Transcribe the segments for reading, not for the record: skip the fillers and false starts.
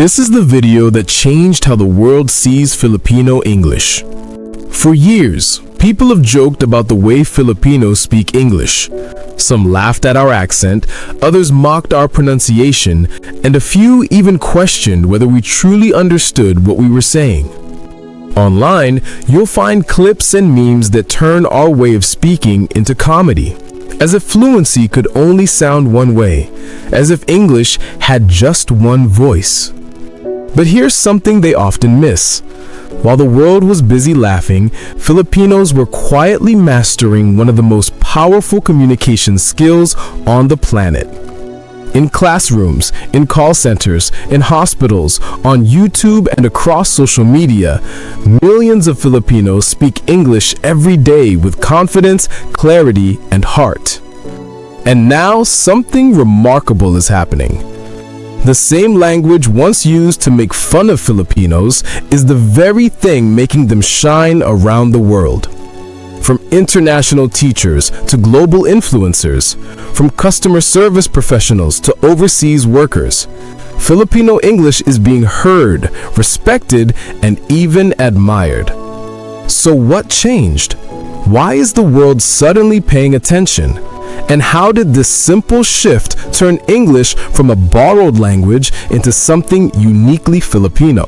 This is the video that changed how the world sees Filipino English. For years, people have joked about the way Filipinos speak English. Some laughed at our accent, others mocked our pronunciation, and a few even questioned whether we truly understood what we were saying. Online, you'll find clips and memes that turn our way of speaking into comedy, as if fluency could only sound one way, as if English had just one voice. But here's something they often miss. While the world was busy laughing, Filipinos were quietly mastering one of the most powerful communication skills on the planet. In classrooms, in call centers, in hospitals, on YouTube and across social media, millions of Filipinos speak English every day with confidence, clarity, and heart. And now something remarkable is happening. The same language once used to make fun of Filipinos is the very thing making them shine around the world. From international teachers to global influencers, from customer service professionals to overseas workers, Filipino English is being heard, respected, and even admired. So what changed? Why is the world suddenly paying attention? And how did this simple shift turn English from a borrowed language into something uniquely Filipino?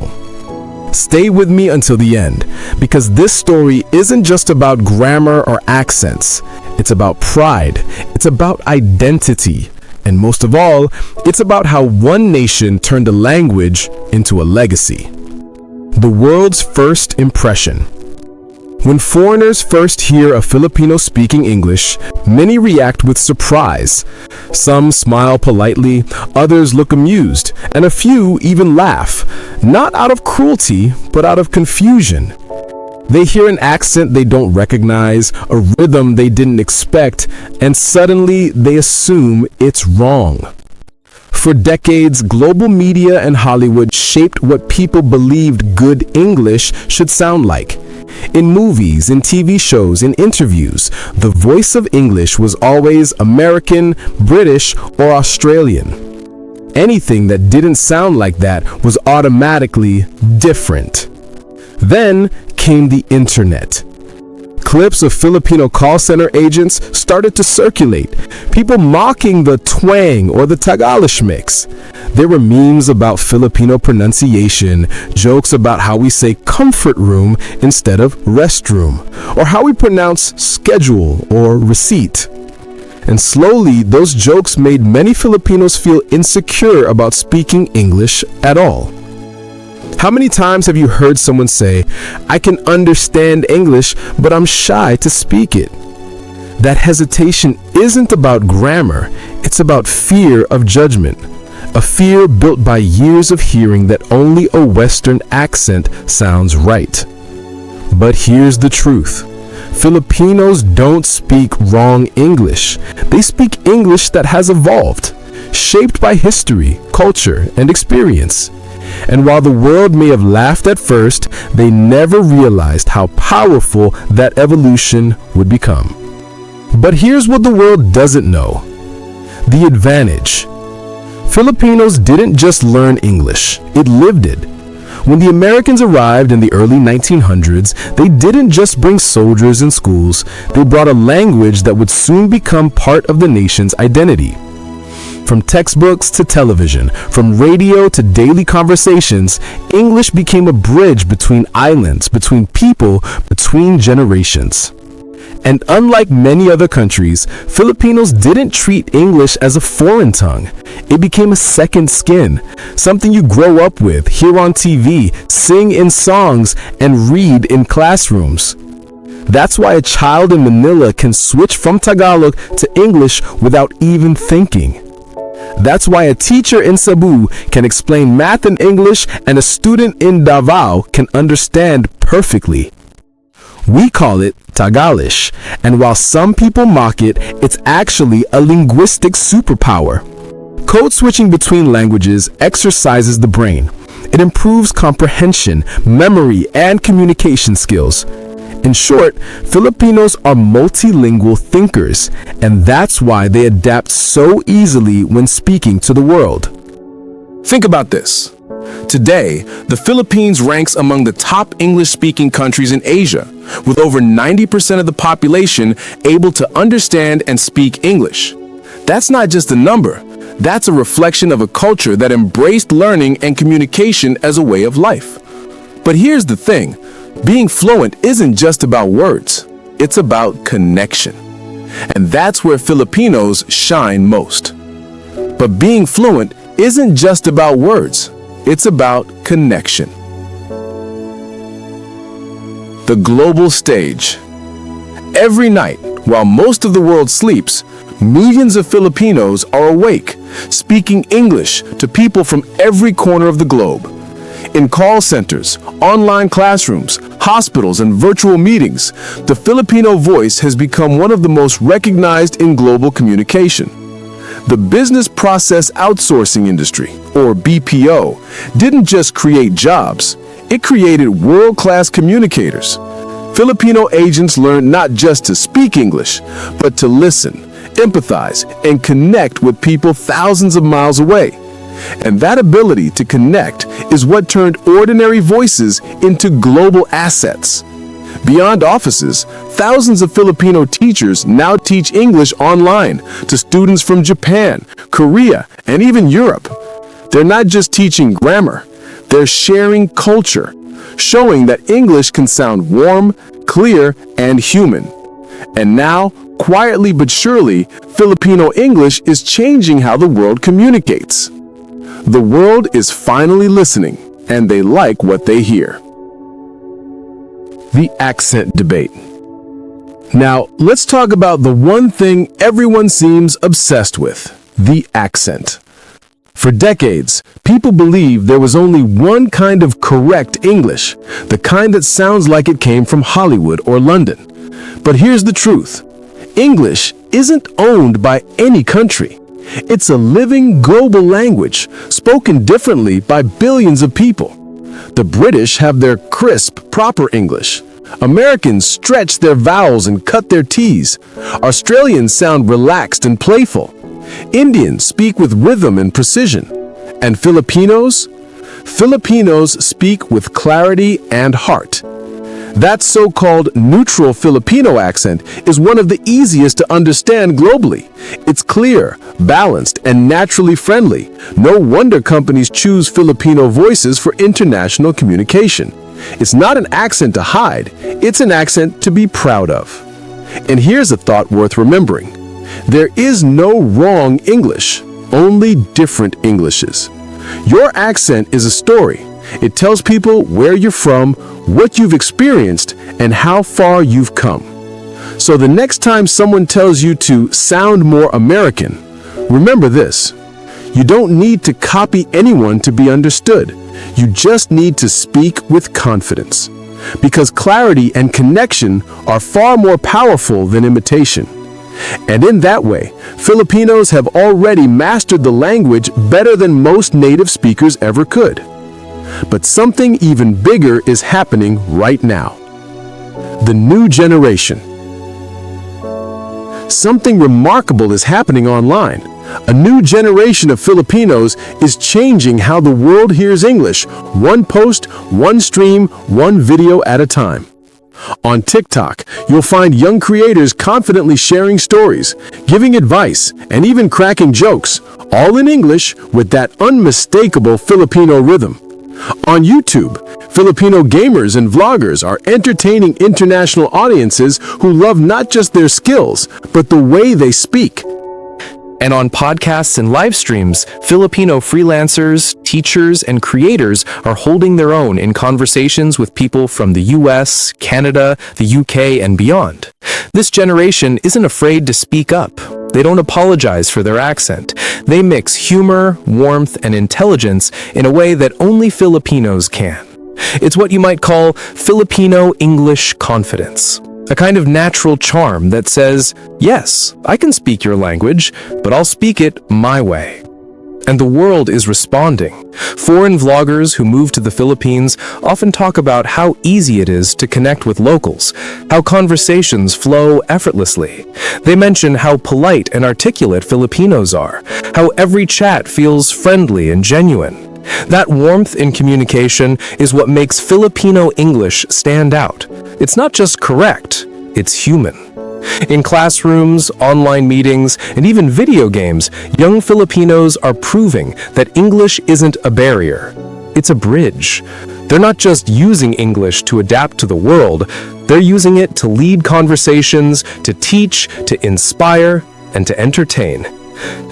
Stay with me until the end, because this story isn't just about grammar or accents. It's about pride, it's about identity, and most of all, it's about how one nation turned a language into a legacy. The world's first impression. When foreigners first hear a Filipino speaking English, many react with surprise. Some smile politely, others look amused, and a few even laugh, not out of cruelty, but out of confusion. They hear an accent they don't recognize, a rhythm they didn't expect, and suddenly they assume it's wrong. For decades, global media and Hollywood shaped what people believed good English should sound like. In movies, in TV shows, in interviews, the voice of English was always American, British, or Australian. Anything that didn't sound like that was automatically different. Then came the internet. Clips of Filipino call center agents started to circulate, people mocking the twang or the Tagalog mix. There were memes about Filipino pronunciation, jokes about how we say comfort room instead of restroom, or how we pronounce schedule or receipt. And slowly, those jokes made many Filipinos feel insecure about speaking English at all. How many times have you heard someone say, "I can understand English, but I'm shy to speak it"? That hesitation isn't about grammar, it's about fear of judgment. A fear built by years of hearing that only a Western accent sounds right. But here's the truth. Filipinos don't speak wrong English. They speak English that has evolved, shaped by history, culture, and experience. And while the world may have laughed at first, they never realized how powerful that evolution would become. But here's what the world doesn't know. The advantage. Filipinos didn't just learn English, it lived it. When the Americans arrived in the early 1900s, they didn't just bring soldiers and schools, they brought a language that would soon become part of the nation's identity. From textbooks to television, from radio to daily conversations, English became a bridge between islands, between people, between generations. And unlike many other countries, Filipinos didn't treat English as a foreign tongue. It became a second skin, something you grow up with, hear on TV, sing in songs, and read in classrooms. That's why a child in Manila can switch from Tagalog to English without even thinking. That's why a teacher in Cebu can explain math in English and a student in Davao can understand perfectly. We call it Tagalish, and while some people mock it, it's actually a linguistic superpower. Code switching between languages exercises the brain. It improves comprehension, memory, and communication skills. In short, Filipinos are multilingual thinkers, and that's why they adapt so easily when speaking to the world. Think about this. Today, the Philippines ranks among the top English-speaking countries in Asia, with over 90% of the population able to understand and speak English. That's not just a number. That's a reflection of a culture that embraced learning and communication as a way of life. But here's the thing. Being fluent isn't just about words. It's about connection. And that's where Filipinos shine most. But being fluent isn't just about words. It's about connection. The global stage. Every night, while most of the world sleeps, millions of Filipinos are awake, speaking English to people from every corner of the globe. In call centers, online classrooms, hospitals, and virtual meetings, the Filipino voice has become one of the most recognized in global communication. The business process outsourcing industry, or BPO, didn't just create jobs, it created world-class communicators. Filipino agents learned not just to speak English, but to listen, empathize, and connect with people thousands of miles away. And that ability to connect is what turned ordinary voices into global assets. Beyond offices, thousands of Filipino teachers now teach English online to students from Japan, Korea, and even Europe. They're not just teaching grammar, they're sharing culture, showing that English can sound warm, clear, and human. And now, quietly but surely, Filipino English is changing how the world communicates. The world is finally listening, and they like what they hear. The accent debate. Now, let's talk about the one thing everyone seems obsessed with, the accent. For decades, people believed there was only one kind of correct English, the kind that sounds like it came from Hollywood or London. But here's the truth. English isn't owned by any country. It's a living global language, spoken differently by billions of people. The British have their crisp, proper English. Americans stretch their vowels and cut their T's. Australians sound relaxed and playful. Indians speak with rhythm and precision. And Filipinos? Filipinos speak with clarity and heart. That so-called neutral Filipino accent is one of the easiest to understand globally. It's clear, balanced, and naturally friendly. No wonder companies choose Filipino voices for international communication. It's not an accent to hide, it's an accent to be proud of. And here's a thought worth remembering. There is no wrong English, only different Englishes. Your accent is a story. It tells people where you're from, what you've experienced, and how far you've come. So the next time someone tells you to sound more American, remember this. You don't need to copy anyone to be understood. You just need to speak with confidence. Because clarity and connection are far more powerful than imitation. And in that way, Filipinos have already mastered the language better than most native speakers ever could. But something even bigger is happening right now. The new generation. Something remarkable is happening online. A new generation of Filipinos is changing how the world hears English, one post, one stream, one video at a time. On TikTok, you'll find young creators confidently sharing stories, giving advice, and even cracking jokes, all in English with that unmistakable Filipino rhythm. On YouTube, Filipino gamers and vloggers are entertaining international audiences who love not just their skills, but the way they speak. And on podcasts and live streams, Filipino freelancers, teachers, and creators are holding their own in conversations with people from the US, Canada, the UK, and beyond. This generation isn't afraid to speak up. They don't apologize for their accent. They mix humor, warmth, and intelligence in a way that only Filipinos can. It's what you might call Filipino English confidence. A kind of natural charm that says, yes, I can speak your language, but I'll speak it my way. And the world is responding. Foreign vloggers who move to the Philippines often talk about how easy it is to connect with locals, how conversations flow effortlessly. They mention how polite and articulate Filipinos are, how every chat feels friendly and genuine. That warmth in communication is what makes Filipino English stand out. It's not just correct, it's human. In classrooms, online meetings, and even video games, young Filipinos are proving that English isn't a barrier. It's a bridge. They're not just using English to adapt to the world, they're using it to lead conversations, to teach, to inspire, and to entertain.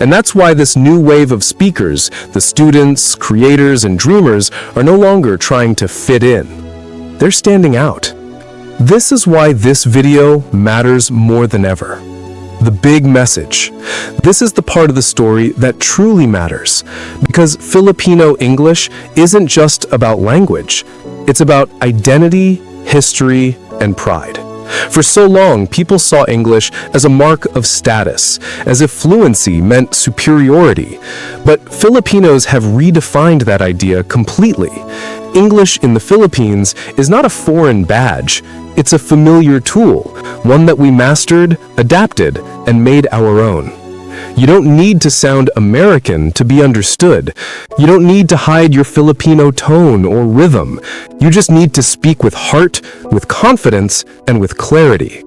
And that's why this new wave of speakers, the students, creators, and dreamers, are no longer trying to fit in. They're standing out. This is why this video matters more than ever. The big message. This is the part of the story that truly matters, because Filipino English isn't just about language. It's about identity, history, and pride. For so long, people saw English as a mark of status, as if fluency meant superiority. But Filipinos have redefined that idea completely. English in the Philippines is not a foreign badge. It's a familiar tool, one that we mastered, adapted, and made our own. You don't need to sound American to be understood. You don't need to hide your Filipino tone or rhythm. You just need to speak with heart, with confidence, and with clarity.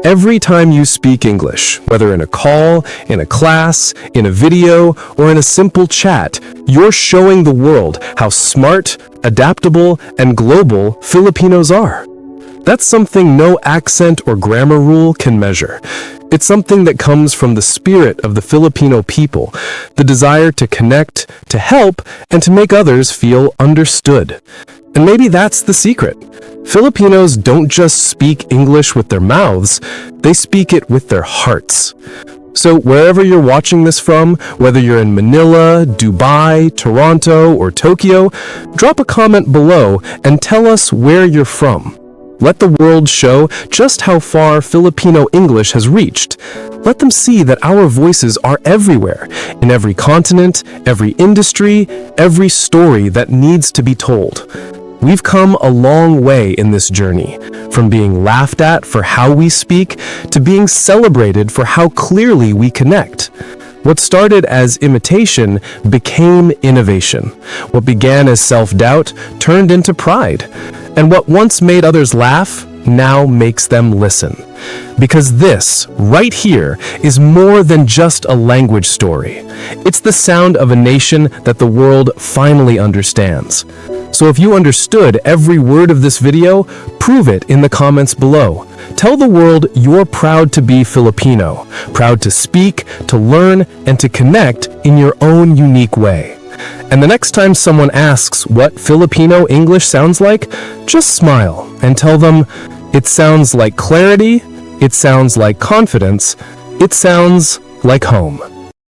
Every time you speak English, whether in a call, in a class, in a video, or in a simple chat, you're showing the world how smart, adaptable, and global Filipinos are. That's something no accent or grammar rule can measure. It's something that comes from the spirit of the Filipino people, the desire to connect, to help, and to make others feel understood. And maybe that's the secret. Filipinos don't just speak English with their mouths, they speak it with their hearts. So wherever you're watching this from, whether you're in Manila, Dubai, Toronto, or Tokyo, drop a comment below and tell us where you're from. Let the world show just how far Filipino English has reached. Let them see that our voices are everywhere, in every continent, every industry, every story that needs to be told. We've come a long way in this journey, from being laughed at for how we speak to being celebrated for how clearly we connect. What started as imitation became innovation. What began as self-doubt turned into pride. And what once made others laugh now makes them listen. Because this, right here, is more than just a language story. It's the sound of a nation that the world finally understands. So if you understood every word of this video, prove it in the comments below. Tell the world you're proud to be Filipino, proud to speak, to learn, and to connect in your own unique way. And the next time someone asks what Filipino English sounds like, just smile and tell them, it sounds like clarity, it sounds like confidence, it sounds like home.